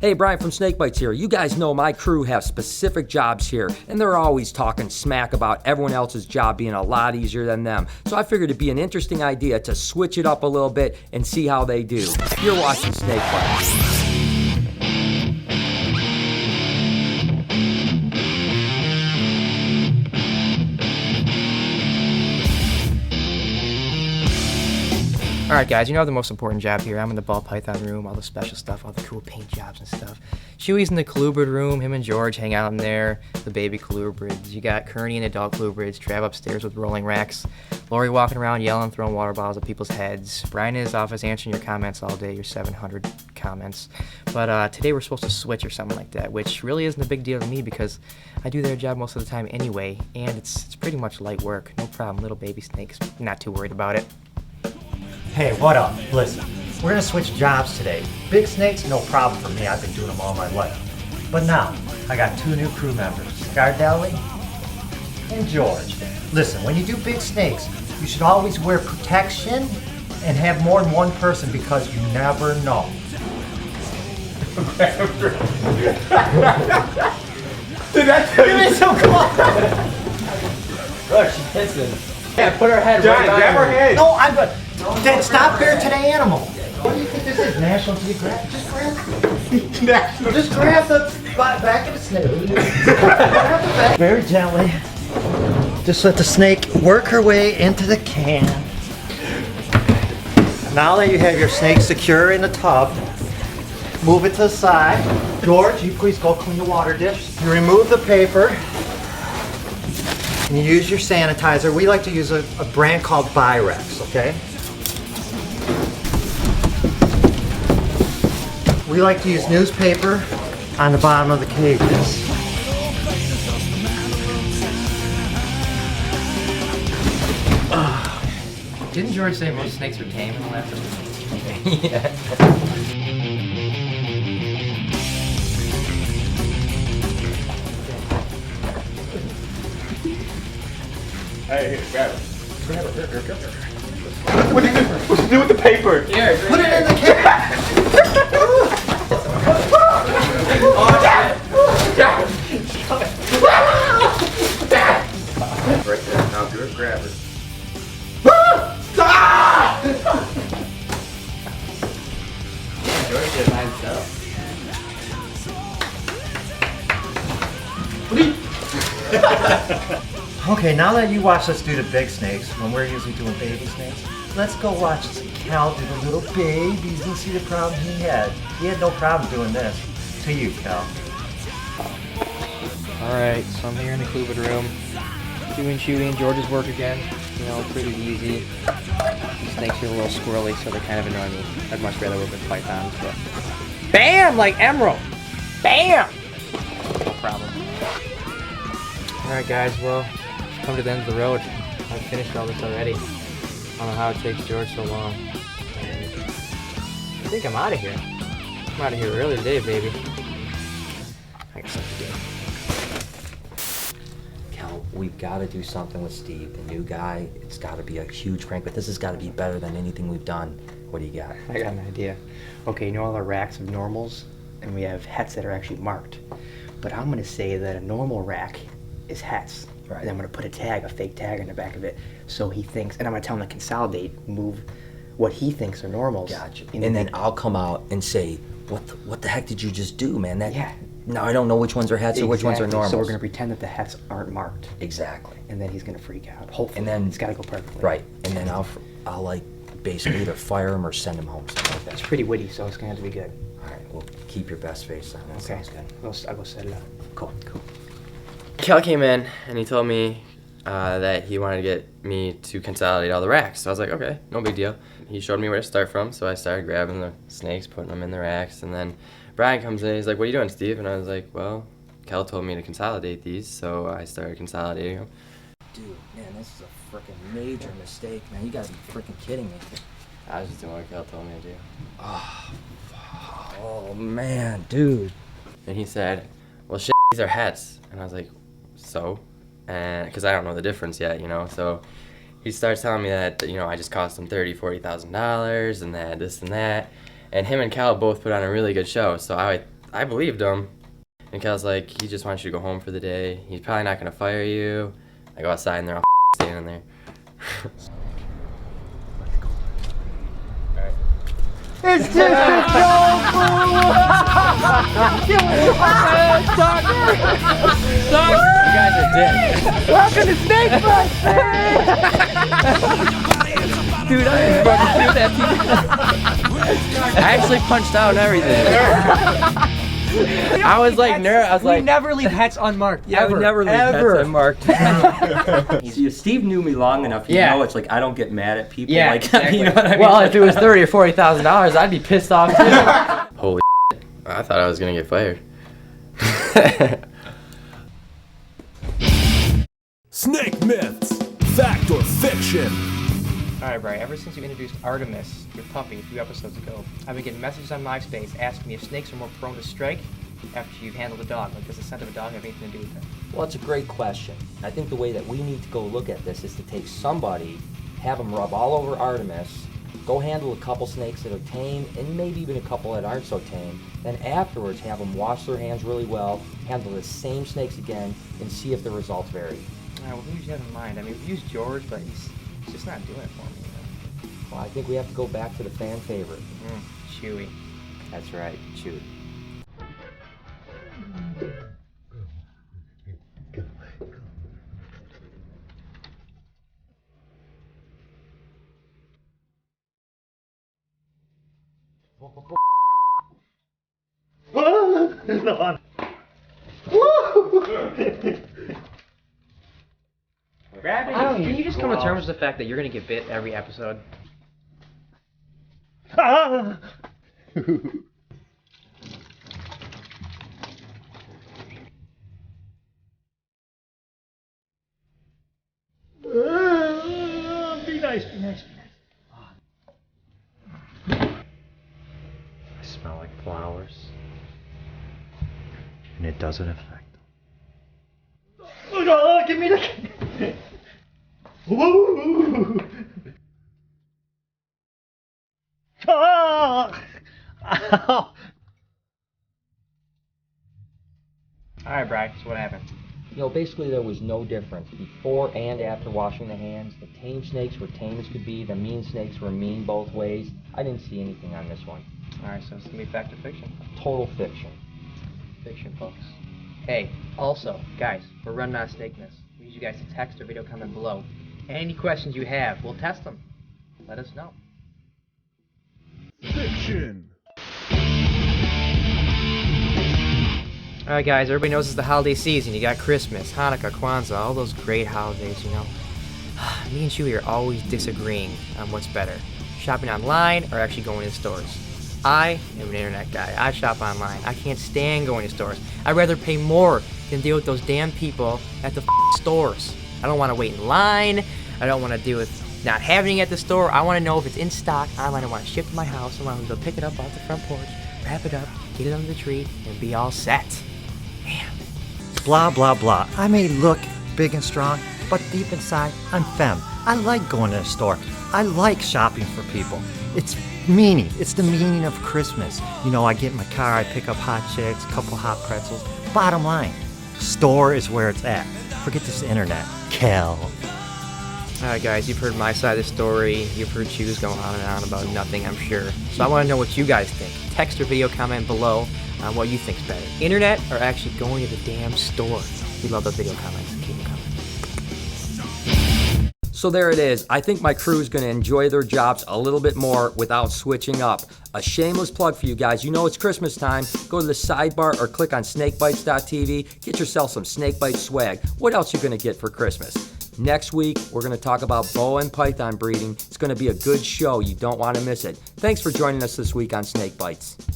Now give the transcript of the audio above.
Hey, Brian from SnakeBytes here. You guys know my crew have specific jobs here, and they're always talking smack about everyone else's job being a lot easier than them. So I figured it'd be an interesting idea to switch it up a little bit and see how they do. You're watching SnakeBytes. Alright guys, you know the most important job here. I'm in the ball python room, all the special stuff, all the cool paint jobs and stuff. Chewy's in the colubrid room, him and George hang out in there, the baby colubrids. You got Kearney and adult colubrids, Trav upstairs with rolling racks, Lori walking around yelling, throwing water bottles at people's heads, Brian in his office answering your comments all day, your 700 comments. But today we're supposed to switch or something like that, which really isn't a big deal to me because I do their job most of the time anyway, and it's pretty much light work. No problem, little baby snakes, not too worried about it. Hey, what up? Listen, we're gonna switch jobs today. Big snakes, no problem for me. I've been doing them all my life. But now, I got two new crew members, Scardelli and George. Listen, when you do big snakes, you should always wear protection and have more than one person because you never know. Did that tell you? Give me some clothes! Look, she's pissing. Yeah, put her head Johnny, right grab on her head. No, I'm good. Then stop there to the animal. What do you think this is? National Geographic? Just grab the back of the snake. Very gently. Just let the snake work her way into the can. Now that you have your snake secure in the tub, move it to the side. George, you please go clean the water dish. You remove the paper. And you use your sanitizer. We like to use a brand called Byrex, okay? We like to use newspaper on the bottom of the cages. Didn't George say most snakes are tame and all that? Yeah. Hey, here, grab it. Grab it, here. What's it do with the paper? Here, Put it in the cage! Right there. Now grab it. George did it by himself. Okay, now that you watched us do the big snakes, when we're usually doing baby snakes, let's go watch Cal do the little babies and see the problem he had. He had no problem doing this. To you, Cal. Alright, so I'm here in the colubrid room, doing Chewy and George's work again. You know, pretty easy. These snakes are a little squirrely, so they kind of annoy me. I'd much rather work with pythons, but... BAM! Like Emerald! BAM! No problem. Alright guys, well, come to the end of the road. I've finished all this already. I don't know how it takes George so long. I think I'm out of here. I'm out of here early today, baby. I got something to do. Cal, we've got to do something with Steve, the new guy. It's got to be a huge crank, but this has got to be better than anything we've done. What do you got? I got an idea. Okay, you know all our racks of normals? And we have hets that are actually marked. But I'm gonna say that a normal rack is hets. Right. And I'm gonna put a tag, a fake tag on the back of it. So he thinks, and I'm gonna tell him to consolidate, move what he thinks are normals. Gotcha. And then I'll come out and say, what the heck did you just do, man? Yeah. Now I don't know which ones are hets or which ones are normals. So we're gonna pretend that the hets aren't marked. Exactly. And then he's gonna freak out. Hopefully. And then it's gotta go perfectly. Right. And then I'll like basically either fire him or send him home. Something like that. It's pretty witty, so it's gonna have to be good. All right. Well, keep your best face on. That Okay. sounds good. I'll go set it up. Cool. Cal came in and he told me that he wanted to get me to consolidate all the racks. So I was like, okay, no big deal. He showed me where to start from, so I started grabbing the snakes, putting them in the racks, and then Brian comes in, he's like, what are you doing, Steve? And I was like, well, Cal told me to consolidate these, so I started consolidating them. Dude, man, this is a freaking major mistake, man. You gotta be freaking kidding me. I was just doing what Cal told me to do. Oh man, dude. And he said, well, shit, these are hets. And I was like, so? And because I don't know the difference yet, you know, so he starts telling me that, you know, I just cost him $30,000, $40,000 and that, this and that. And him and Cal both put on a really good show, so I I believed him. And Kel's like, he just wants you to go home for the day. He's probably not going to fire you. I go outside and they're all standing there. It's just a You guys are dicks. Welcome to SnakeBytes! Dude, I didn't fucking do that to you. I actually punched out and everything. I was like nervous. I was like, never leave hats unmarked. Yeah, I would never leave ever. pets unmarked. See, if Steve knew me long enough, you Yeah. know it's like I don't get mad at people. Yeah, like, exactly. you know what I mean? Well, if it was $30,000 or $40,000, I'd be pissed off too. holy shit. I thought I was going to get fired. Snake myths, fact or fiction? Alright, Brian, ever since you introduced Artemis, your puppy, a few episodes ago, I've been getting messages on MySpace asking me if snakes are more prone to strike after you've handled a dog. Like, does the scent of a dog have anything to do with it? Well, it's a great question. I think the way that we need to go look at this is to take somebody, have them rub all over Artemis, go handle a couple snakes that are tame, and maybe even a couple that aren't so tame. Then afterwards, have them wash their hands really well, handle the same snakes again, and see if the results vary. Alright, well, who did you have in mind? I mean, we've used George, but he's just not doing it for me. Well, I think we have to go back to the fan favorite. Chewy. That's right, Chewy. No, I'm... Can you just come to terms with the fact that you're gonna get bit every episode? Be nice, be nice. I smell like flowers. And it doesn't affect them. Oh no, give me the... Woo! Oh! Ow! Alright, Brian, so what happened? You know, basically there was no difference before and after washing the hands. The tame snakes were tame as could be. The mean snakes were mean both ways. I didn't see anything on this one. Alright, so it's gonna be fact or fiction? Total fiction. Fiction, folks. Hey, also, guys, we're running out of snake myths. We need you guys to text or video comment below. Any questions you have, we'll test them. Let us know. Fiction. Alright guys, everybody knows it's the holiday season. You got Christmas, Hanukkah, Kwanzaa, all those great holidays, you know. Me and Chewy are always disagreeing on what's better. Shopping online or actually going to stores. I am an internet guy. I shop online. I can't stand going to stores. I'd rather pay more than deal with those damn people at the stores. I don't want to wait in line. I don't want to deal with not having it at the store. I want to know if it's in stock online. I want to ship to my house. I want to go pick it up off the front porch, wrap it up, get it under the tree, and be all set. Man. Blah, blah, blah. I may look big and strong, but deep inside, I'm femme. I like going to the store. I like shopping for people. It's meaning. It's the meaning of Christmas. You know, I get in my car, I pick up hot chicks, a couple hot pretzels. Bottom line, store is where it's at. Forget this internet. Kel. Alright guys, you've heard my side of the story. You've heard Chews going on and on about nothing, I'm sure. So I want to know what you guys think. Text or video comment below on what you think's better. Internet or actually going to the damn store? We love those video comments. Keep them coming. So there it is. I think my crew is going to enjoy their jobs a little bit more without switching up. A shameless plug for you guys. You know it's Christmas time. Go to the sidebar or click on SnakeBytes.tv. Get yourself some SnakeBytes swag. What else you going to get for Christmas? Next week, we're going to talk about boa and python breeding. It's going to be a good show. You don't want to miss it. Thanks for joining us this week on SnakeBytes.